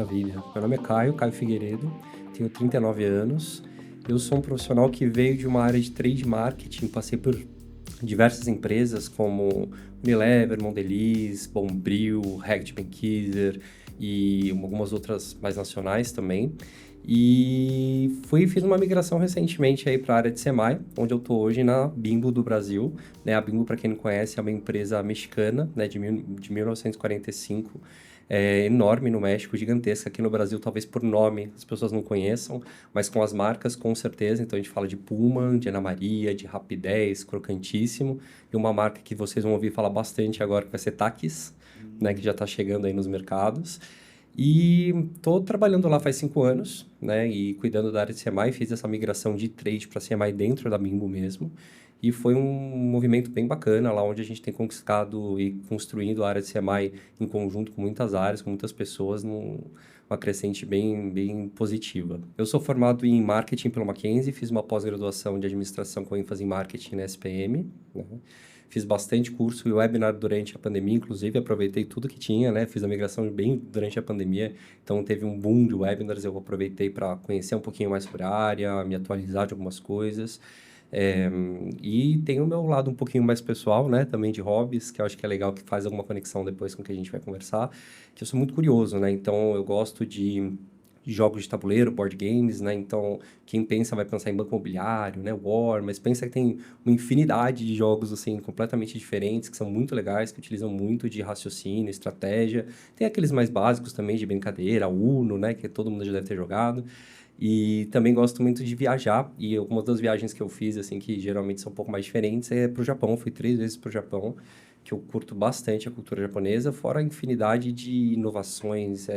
maravilha. Meu nome é Caio Figueiredo, tenho 39 anos. Eu sou um profissional que veio de uma área de trade marketing, passei por diversas empresas como Unilever, Mondelez, Bombril, Reckitt Benckiser e algumas outras mais nacionais também. E fiz uma migração recentemente aí para a área de SEMAI, onde eu estou hoje na Bimbo do Brasil. Né? A Bimbo, para quem não conhece, é uma empresa mexicana, né, de 1945, enorme no México, gigantesca. Aqui no Brasil, talvez por nome as pessoas não conheçam, mas com as marcas, com certeza. Então, a gente fala de Puma, de Ana Maria, de Rapidez, Crocantíssimo, e uma marca que vocês vão ouvir falar bastante agora, que vai ser Takis, né, que já está chegando aí nos mercados. E estou trabalhando lá faz 5 anos, né, e cuidando da área de CMI, fiz essa migração de trade para CMI dentro da Bimbo mesmo, e foi um movimento bem bacana, lá onde a gente tem conquistado e construindo a área de CMI em conjunto com muitas áreas, com muitas pessoas, uma crescente bem positiva. Eu sou formado em marketing pelo Mackenzie, fiz uma pós-graduação de administração com ênfase em marketing na SPM, né? Fiz bastante curso e webinar durante a pandemia, inclusive, aproveitei tudo que tinha, né? Fiz a migração bem durante a pandemia, então teve um boom de webinars, eu aproveitei para conhecer um pouquinho mais sobre a área, me atualizar de algumas coisas. E tem o meu lado um pouquinho mais pessoal, né? Também de hobbies, que eu acho que é legal, que faz alguma conexão depois com o que a gente vai conversar, que eu sou muito curioso, né? Então, eu gosto de jogos de tabuleiro, board games, né? Então, quem pensa vai pensar em banco imobiliário, né? War, mas pensa que tem uma infinidade de jogos, assim, completamente diferentes, que são muito legais, que utilizam muito de raciocínio, estratégia. Tem aqueles mais básicos também de brincadeira, Uno, né? Que todo mundo já deve ter jogado. E também gosto muito de viajar, e algumas das viagens que eu fiz, assim, que geralmente são um pouco mais diferentes, é pro Japão. Fui 3 vezes pro Japão, que eu curto bastante a cultura japonesa, fora a infinidade de inovações,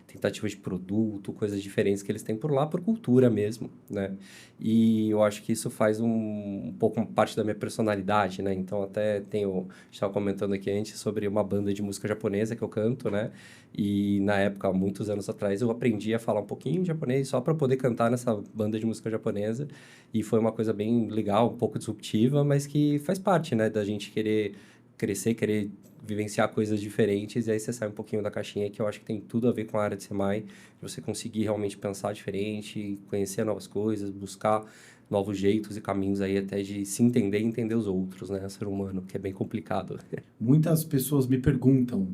tentativas de produto, coisas diferentes que eles têm por lá, por cultura mesmo, né? E eu acho que isso faz um pouco parte da minha personalidade, né? Então, até tenho... Estava comentando aqui antes sobre uma banda de música japonesa que eu canto, né? E na época, há muitos anos atrás, eu aprendi a falar um pouquinho de japonês só para poder cantar nessa banda de música japonesa. E foi uma coisa bem legal, um pouco disruptiva, mas que faz parte, né? Da gente querer crescer, querer vivenciar coisas diferentes, e aí você sai um pouquinho da caixinha, que eu acho que tem tudo a ver com a área de SEMAI, de você conseguir realmente pensar diferente, conhecer novas coisas, buscar novos jeitos e caminhos aí até de se entender e entender os outros, né, ser humano, que é bem complicado. Muitas pessoas me perguntam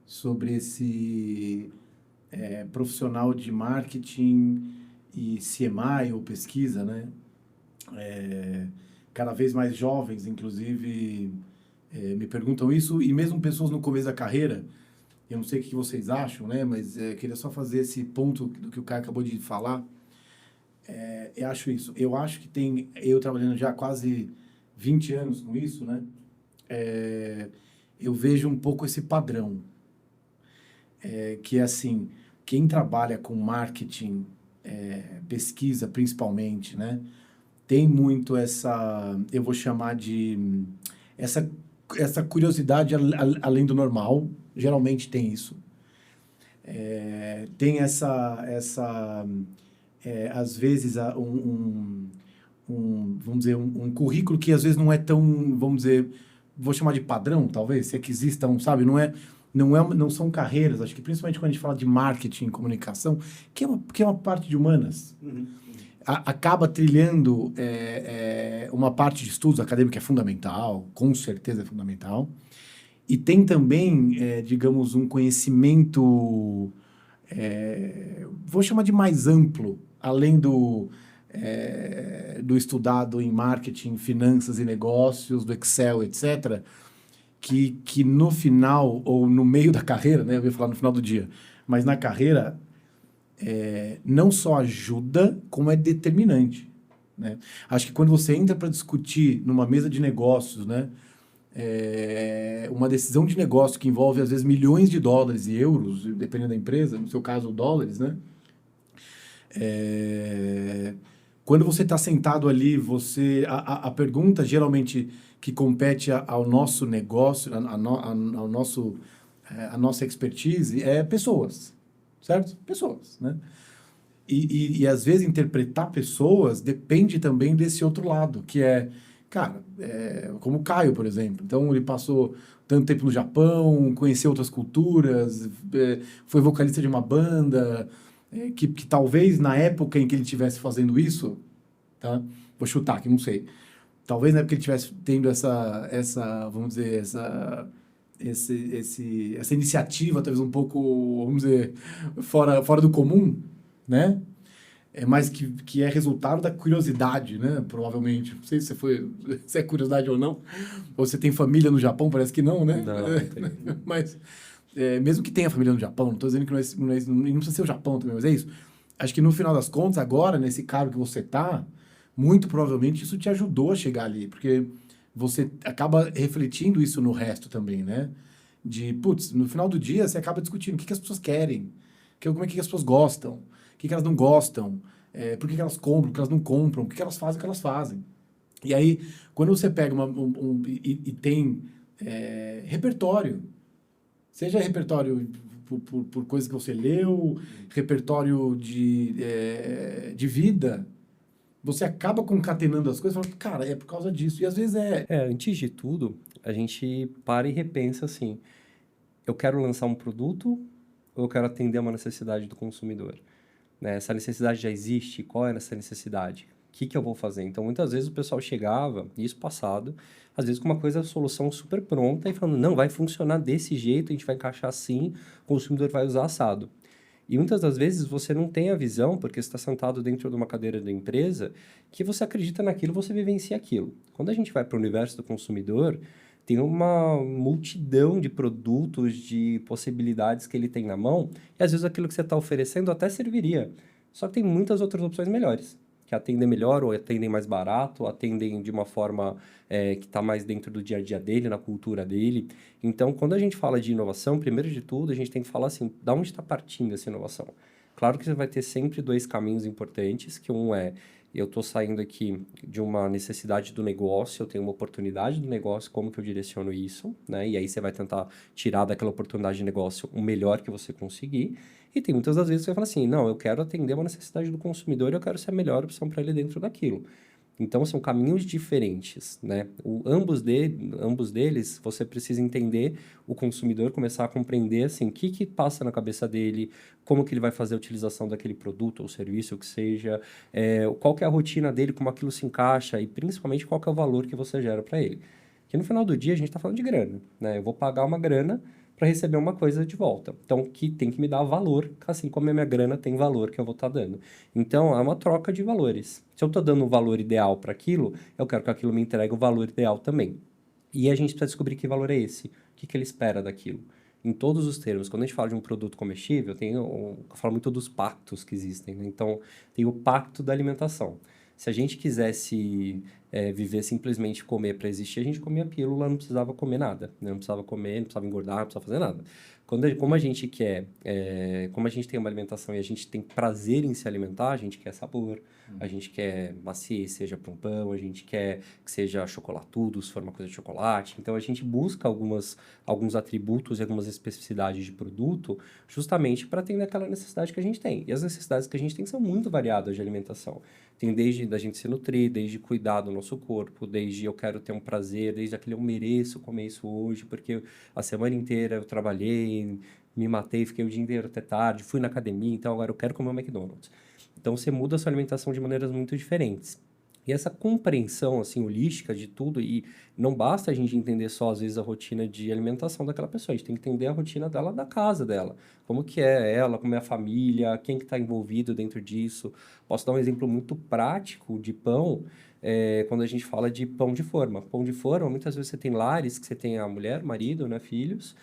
sobre esse profissional de marketing e CMI ou pesquisa, né? Cada vez mais jovens, inclusive, me perguntam isso, e mesmo pessoas no começo da carreira, eu não sei o que vocês acham, né? Mas queria só fazer esse ponto do que o Caio acabou de falar. Eu acho isso. Eu acho que eu trabalhando já há quase 20 anos com isso, né? Eu vejo um pouco esse padrão. Que é assim, quem trabalha com marketing, pesquisa principalmente, né? Tem muito eu vou chamar de, essa curiosidade além do normal, geralmente tem isso. Tem às vezes, vamos dizer, um currículo que às vezes não é tão, vamos dizer, vou chamar de padrão, talvez, se é que existam, sabe? Não são carreiras, acho que principalmente quando a gente fala de marketing e comunicação, que é uma parte de humanas. Uhum. Acaba trilhando uma parte de estudos acadêmicos que é fundamental, com certeza é fundamental. E tem também, digamos, um conhecimento, vou chamar de mais amplo, além do estudado em marketing, finanças e negócios, do Excel, etc., que no final, ou no meio da carreira, né, eu ia falar no final do dia, mas na carreira, não só ajuda, como é determinante. Né? Acho que quando você entra para discutir numa mesa de negócios, né, uma decisão de negócio que envolve, às vezes, milhões de dólares e euros, dependendo da empresa, no seu caso, dólares, né? Quando você está sentado ali, a pergunta, geralmente, que compete ao nosso negócio, a nossa expertise, é pessoas, certo? Pessoas, né? E às vezes, interpretar pessoas depende também desse outro lado, que é, cara, como o Caio, por exemplo. Então, ele passou tanto tempo no Japão, conheceu outras culturas, foi vocalista de uma banda, que talvez na época em que ele estivesse fazendo isso, tá? Vou chutar aqui, não sei. Talvez na época que ele estivesse tendo vamos dizer, essa iniciativa, talvez um pouco, vamos dizer, fora do comum, né? Mas que é resultado da curiosidade, né? Provavelmente. Não sei se é curiosidade ou não. Ou você tem família no Japão, parece que não, né? Não. Mas, mesmo que tenha família no Japão, não estou dizendo que não precisa ser o Japão também, mas é isso. Acho que no final das contas, agora, nesse cargo que você está, muito provavelmente isso te ajudou a chegar ali, porque você acaba refletindo isso no resto também, né? Putz, no final do dia você acaba discutindo o que as pessoas querem, como é que as pessoas gostam, o que elas não gostam, por que elas compram, o que elas não compram, o que elas fazem, o que elas fazem. E aí, quando você pega e tem repertório, seja repertório por coisas que você leu, repertório de vida, você acaba concatenando as coisas e fala, cara, é por causa disso. E às vezes Antes de tudo, a gente para e repensa assim, eu quero lançar um produto ou eu quero atender uma necessidade do consumidor? Né? Essa necessidade já existe? Qual é essa necessidade? O que eu vou fazer? Então, muitas vezes o pessoal chegava, isso passado, às vezes com uma coisa, solução super pronta e falando, não, vai funcionar desse jeito, a gente vai encaixar assim, o consumidor vai usar assado. E muitas das vezes você não tem a visão, porque você está sentado dentro de uma cadeira da empresa, que você acredita naquilo, você vivencia aquilo. Quando a gente vai para o universo do consumidor, tem uma multidão de produtos, de possibilidades que ele tem na mão, e às vezes aquilo que você está oferecendo até serviria. Só que tem muitas outras opções melhores, que atendem melhor, ou atendem mais barato, ou atendem de uma forma que está mais dentro do dia a dia dele, na cultura dele. Então, quando a gente fala de inovação, primeiro de tudo, a gente tem que falar assim, da onde está partindo essa inovação? Claro que você vai ter sempre dois caminhos importantes, que um é, eu estou saindo aqui de uma necessidade do negócio, eu tenho uma oportunidade do negócio, como que eu direciono isso, né? E aí você vai tentar tirar daquela oportunidade de negócio o melhor que você conseguir. E tem muitas das vezes que você fala assim, não, eu quero atender uma necessidade do consumidor e eu quero ser a melhor opção para ele dentro daquilo. Então, são caminhos diferentes, né? Ambos deles, você precisa entender o consumidor, começar a compreender, assim, o que passa na cabeça dele, como que ele vai fazer a utilização daquele produto ou serviço, o que seja, qual que é a rotina dele, como aquilo se encaixa e, principalmente, qual que é o valor que você gera para ele. Porque, no final do dia, a gente está falando de grana, né? Eu vou pagar uma grana para receber uma coisa de volta. Então, que tem que me dar valor, assim como a minha grana tem valor que eu vou estar dando. Então, é uma troca de valores. Se eu estou dando um valor ideal para aquilo, eu quero que aquilo me entregue o valor ideal também. E a gente precisa descobrir que valor é esse, o que ele espera daquilo. Em todos os termos, quando a gente fala de um produto comestível, eu falo muito dos pactos que existem, né? Então, tem o pacto da alimentação. Se a gente quisesse viver simplesmente comer para existir, a gente comia pílula, não precisava comer nada, né? Não precisava comer, não precisava engordar, não precisava fazer nada. Como a gente quer, como a gente tem uma alimentação e a gente tem prazer em se alimentar, a gente quer sabor, a gente quer maciez, seja para um pão, a gente quer que seja chocolatudo, se for uma coisa de chocolate. Então, a gente busca alguns atributos e algumas especificidades de produto justamente para atender aquela necessidade que a gente tem. E as necessidades que a gente tem são muito variadas de alimentação. Tem desde da gente se nutrir, desde cuidar do nosso corpo, desde eu quero ter um prazer, desde aquele eu mereço comer isso hoje, porque a semana inteira eu trabalhei, me matei, fiquei o dia inteiro até tarde, fui na academia, então agora eu quero comer um McDonald's. Então você muda a sua alimentação de maneiras muito diferentes. E essa compreensão, assim, holística de tudo, e não basta a gente entender só, às vezes, a rotina de alimentação daquela pessoa, a gente tem que entender a rotina dela da casa dela. Como que é ela, como é a família, quem que está envolvido dentro disso. Posso dar um exemplo muito prático de pão, quando a gente fala de pão de forma. Pão de forma, muitas vezes você tem lares que você tem a mulher, marido, né, filhos,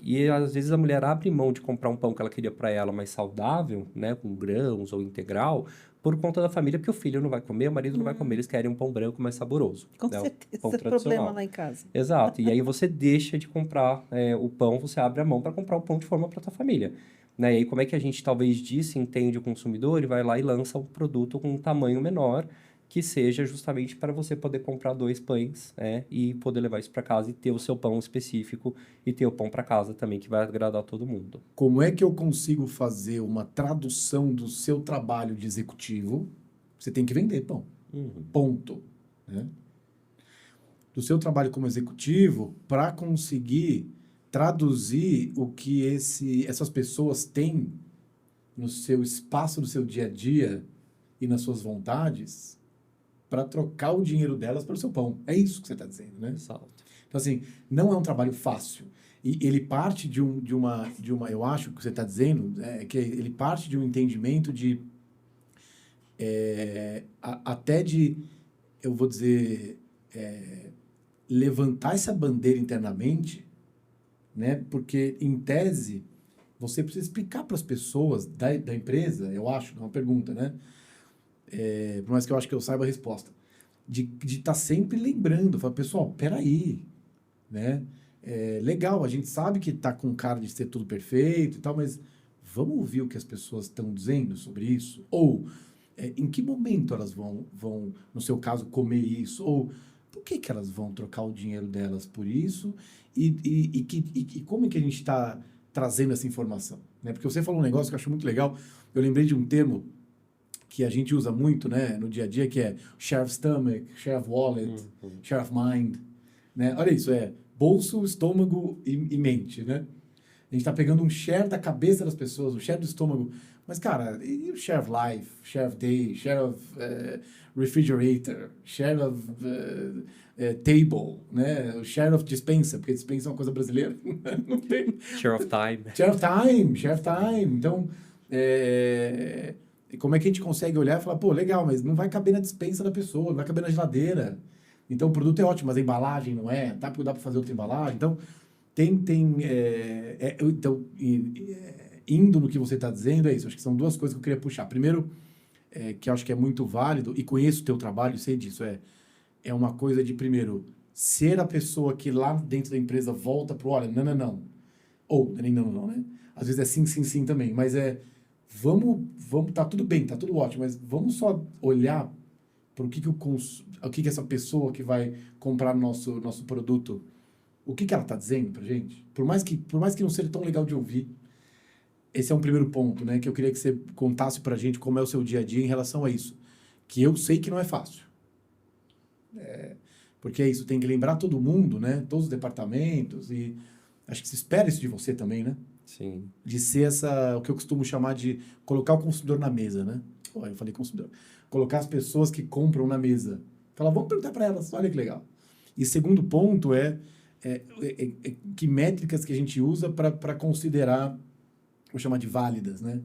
e às vezes a mulher abre mão de comprar um pão que ela queria para ela mais saudável, né, com grãos ou integral, por conta da família, porque o filho não vai comer, o marido não vai comer, eles querem um pão branco mais saboroso. Com né, certeza, pão esse é problema tradicional. lá em casa. Exato, e aí você deixa de comprar o pão, você abre a mão para comprar o pão de forma para tua família. Né? E aí como é que a gente talvez disso entende o consumidor e vai lá e lança um produto com um tamanho menor, que seja justamente para você poder comprar 2 pães, e poder levar isso para casa e ter o seu pão específico e ter o pão para casa também, que vai agradar todo mundo. Como é que eu consigo fazer uma tradução do seu trabalho de executivo? Você tem que vender pão. Uhum. Ponto. Né? do seu trabalho como executivo para conseguir traduzir o que essas pessoas têm no seu espaço, no seu dia a dia e nas suas vontades para trocar o dinheiro delas pelo seu pão. É isso que você está dizendo, né? Exato. Então, assim, não é um trabalho fácil. E ele parte de uma, eu acho que você está dizendo, que ele parte de um entendimento de, até de, eu vou dizer, levantar essa bandeira internamente, né? Porque, em tese, você precisa explicar para as pessoas da empresa, eu acho, é uma pergunta, né? Por mais que eu acho que eu saiba a resposta, de estar sempre lembrando, falar, pessoal, peraí, né? Legal, a gente sabe que está com cara de ser tudo perfeito e tal, mas vamos ouvir o que as pessoas estão dizendo sobre isso? Ou em que momento elas vão, no seu caso, comer isso? Ou por que elas vão trocar o dinheiro delas por isso? E como é que a gente está trazendo essa informação? Né? Porque você falou um negócio que eu acho muito legal. Eu lembrei de um termo que a gente usa muito, né, no dia a dia, que é share of stomach, share of wallet, share of mind. Né? Olha isso, bolso, estômago e mente, né? A gente está pegando um share da cabeça das pessoas, um share do estômago. Mas, cara, e o share of life, share of day, share of refrigerator, share of table, né? O share of dispensa, porque dispensa é uma coisa brasileira. Não tem. Share of time. Share of time, share of time. Então, como é que a gente consegue olhar e falar, pô, legal, mas não vai caber na dispensa da pessoa, não vai caber na geladeira. Então, o produto é ótimo, mas a embalagem não é, tá? Porque dá para fazer outra embalagem. Então, indo no que você está dizendo, é isso. Acho que são duas coisas que eu queria puxar. Primeiro, que eu acho que é muito válido, e conheço o teu trabalho, sei disso, é uma coisa de, primeiro, ser a pessoa que lá dentro da empresa volta pro, olha, não. Ou, nem não, né? Às vezes é sim também, mas vamos, tá tudo bem, tá tudo ótimo, mas vamos só olhar para o que essa pessoa que vai comprar nosso produto, o que ela está dizendo para gente? Por mais que não seja tão legal de ouvir, esse é um primeiro ponto, né? Que eu queria que você contasse para a gente como é o seu dia a dia em relação a isso. Que eu sei que não é fácil. Porque é isso, tem que lembrar todo mundo, né? Todos os departamentos e acho que se espera isso de você também, né? Sim. De ser o que eu costumo chamar de colocar o consumidor na mesa, né? Eu falei consumidor. Colocar as pessoas que compram na mesa. Falar, vamos perguntar para elas, olha que legal. E segundo ponto que métricas que a gente usa para considerar, vou chamar de válidas, né?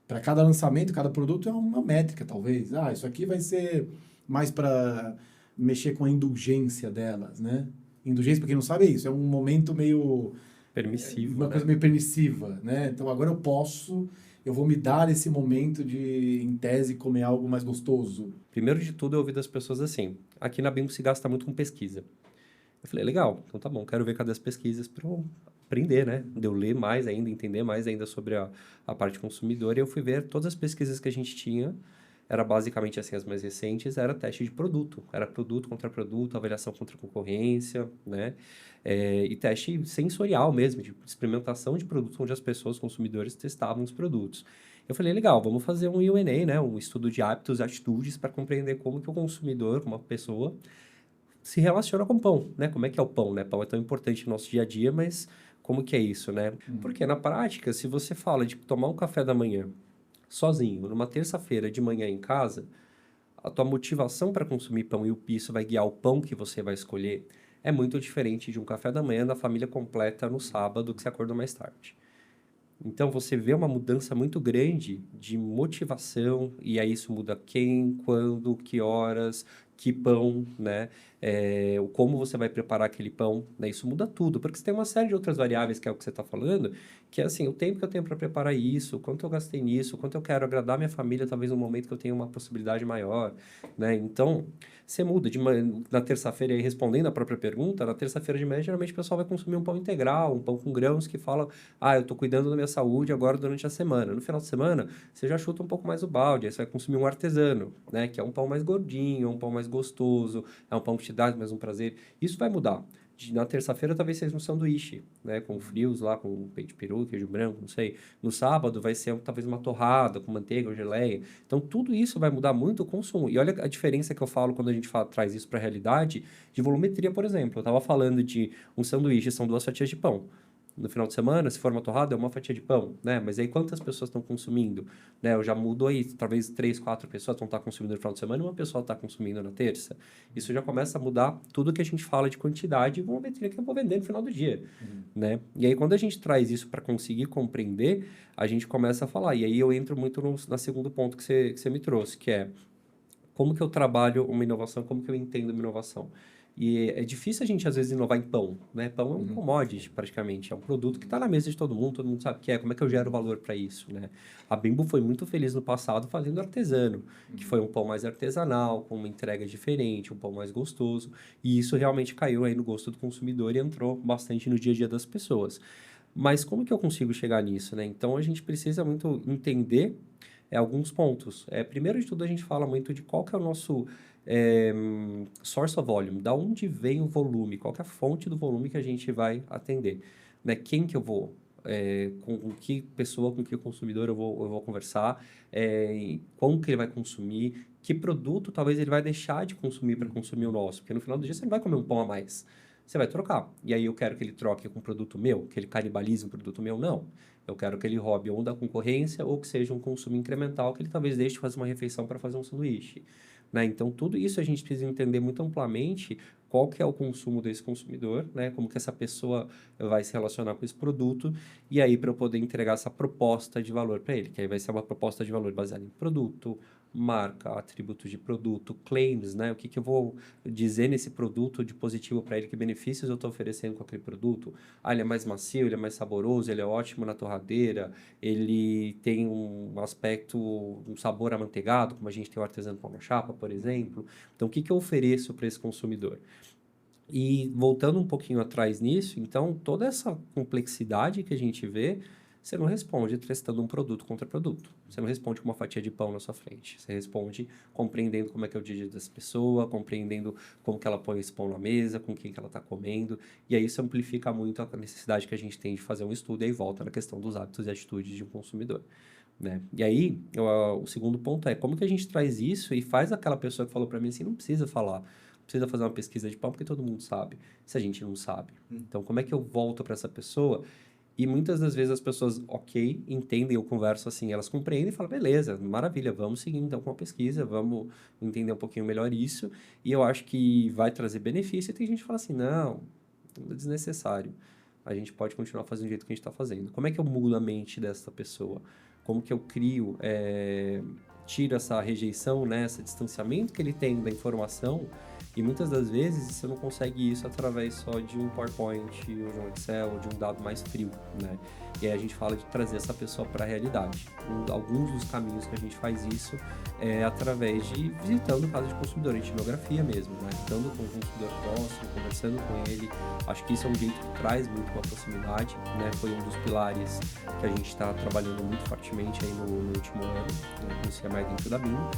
Para cada lançamento, cada produto é uma métrica, talvez. Isso aqui vai ser mais para mexer com a indulgência delas, né? Indulgência, para quem não sabe, é isso. É um momento meio... permissivo, uma coisa meio permissiva, né? Então, agora eu vou me dar esse momento de, em tese, comer algo mais gostoso. Primeiro de tudo, eu ouvi das pessoas assim, aqui na Bimbo se gasta muito com pesquisa. Eu falei, legal, então tá bom, quero ver cadê as pesquisas para eu aprender, né? De eu ler mais ainda, entender mais ainda sobre a parte consumidora. E eu fui ver todas as pesquisas que a gente tinha, era basicamente assim, as mais recentes, era teste de produto. Era produto contra produto, avaliação contra concorrência, né? E teste sensorial mesmo, de experimentação de produtos, onde as pessoas, consumidores, testavam os produtos. Eu falei, legal, vamos fazer um UNA, né? Um estudo de hábitos e atitudes para compreender como que o consumidor, como a pessoa, se relaciona com pão, né? Como é que é o pão, né? Pão é tão importante no nosso dia a dia, mas como que é isso, né? Porque na prática, se você fala de tomar um café da manhã sozinho, numa terça-feira de manhã em casa, a tua motivação para consumir pão e isso vai guiar o pão que você vai escolher é muito diferente de um café da manhã da família completa no sábado que você acordou mais tarde. Então, você vê uma mudança muito grande de motivação, e aí isso muda quem, quando, que horas, que pão, né? Como você vai preparar aquele pão, né? Isso muda tudo, porque você tem uma série de outras variáveis, que é o que você está falando, que é assim, o tempo que eu tenho para preparar isso, quanto eu gastei nisso, quanto eu quero agradar minha família, talvez no momento que eu tenha uma possibilidade maior, né? Então, você muda. Na terça-feira, aí respondendo a própria pergunta, na terça-feira de manhã, geralmente o pessoal vai consumir um pão integral, um pão com grãos que fala, eu estou cuidando da minha saúde agora durante a semana. No final de semana, você já chuta um pouco mais o balde, aí você vai consumir um artesano, né? Que é um pão mais gordinho, um pão mais gostoso, é um pão que te dá mais um prazer. Isso vai mudar. Na terça-feira talvez seja um sanduíche, né? Com frios lá, com peito de peru, queijo branco, não sei. No sábado vai ser talvez uma torrada com manteiga ou geleia. Então, tudo isso vai mudar muito o consumo. E olha a diferença que eu falo quando a gente traz isso para a realidade de volumetria, por exemplo. Eu estava falando de um sanduíche, são 2 fatias de pão. No final de semana, se for uma torrada, é uma fatia de pão, né? Mas aí quantas pessoas estão consumindo? Né? Eu já mudo aí, talvez 3, 4 pessoas vão estar consumindo no final de semana e uma pessoa está consumindo na terça. Isso já começa a mudar tudo que a gente fala de quantidade e volumetria que eu vou vender no final do dia, né? E aí quando a gente traz isso para conseguir compreender, a gente começa a falar. E aí eu entro muito no segundo ponto que você me trouxe, que é como que eu trabalho uma inovação, como que eu entendo uma inovação. E é difícil a gente, às vezes, inovar em pão, né? Pão é um commodity, praticamente. É um produto que está na mesa de todo mundo sabe o que é. Como é que eu gero valor para isso, né? A Bimbo foi muito feliz no passado fazendo artesano, que foi um pão mais artesanal, com uma entrega diferente, um pão mais gostoso. E isso realmente caiu aí no gosto do consumidor e entrou bastante no dia a dia das pessoas. Mas como que eu consigo chegar nisso, né? Então, a gente precisa muito entender alguns pontos. Primeiro de tudo, a gente fala muito de qual que é o nosso source of volume, da onde vem o volume, qual que é a fonte do volume que a gente vai atender, né? Quem que eu vou, com que pessoa, com que consumidor eu vou conversar, como que ele vai consumir, que produto talvez ele vai deixar de consumir para consumir o nosso, porque no final do dia você não vai comer um pão a mais, você vai trocar. E aí eu quero que ele troque com um produto meu, que ele canibalize um produto meu, não. Eu quero que ele roube ou da concorrência ou que seja um consumo incremental, que ele talvez deixe de fazer uma refeição para fazer um sanduíche, né? Então, tudo isso a gente precisa entender muito amplamente qual que é o consumo desse consumidor, né? Como que essa pessoa vai se relacionar com esse produto, e aí para eu poder entregar essa proposta de valor para ele, que aí vai ser uma proposta de valor baseada em produto, marca, atributos de produto, claims, né? O que eu vou dizer nesse produto de positivo para ele, que benefícios eu estou oferecendo com aquele produto. Ah, ele é mais macio, ele é mais saboroso, ele é ótimo na torradeira, ele tem um aspecto, um sabor amanteigado, como a gente tem o artesano pão na chapa, por exemplo. Então, o que eu ofereço para esse consumidor? E voltando um pouquinho atrás nisso, então, toda essa complexidade que a gente vê, você não responde testando um produto contra produto. Você não responde com uma fatia de pão na sua frente. Você responde compreendendo como é que é o dia a dia dessa pessoa, compreendendo como que ela põe esse pão na mesa, com quem que ela está comendo. E aí isso amplifica muito a necessidade que a gente tem de fazer um estudo e aí volta na questão dos hábitos e atitudes de um consumidor, né? E aí, o segundo ponto é como que a gente traz isso e faz aquela pessoa que falou para mim assim, não precisa falar, precisa fazer uma pesquisa de pão porque todo mundo sabe, se a gente não sabe. Então, como é que eu volto para essa pessoa? E muitas das vezes as pessoas, ok, entendem, eu converso assim, elas compreendem e falam, beleza, maravilha, vamos seguir então com a pesquisa, vamos entender um pouquinho melhor isso, e eu acho que vai trazer benefício, e tem gente que fala assim, não, é desnecessário, a gente pode continuar fazendo do jeito que a gente está fazendo. Como é que eu mudo a mente dessa pessoa? Como que eu crio, tiro essa rejeição, né, esse distanciamento que ele tem da informação. E muitas das vezes você não consegue isso através só de um PowerPoint, ou de um Excel, ou de um dado mais frio, né? E aí a gente fala de trazer essa pessoa para a realidade. Alguns dos caminhos que a gente faz isso é através de visitando casa de consumidor, etnografia mesmo, né? Estando com o consumidor próximo, conversando com ele. Acho que isso é um jeito que traz muito uma proximidade, né? Foi um dos pilares que a gente está trabalhando muito fortemente aí no último ano, né? No CMI dentro da Bimbo.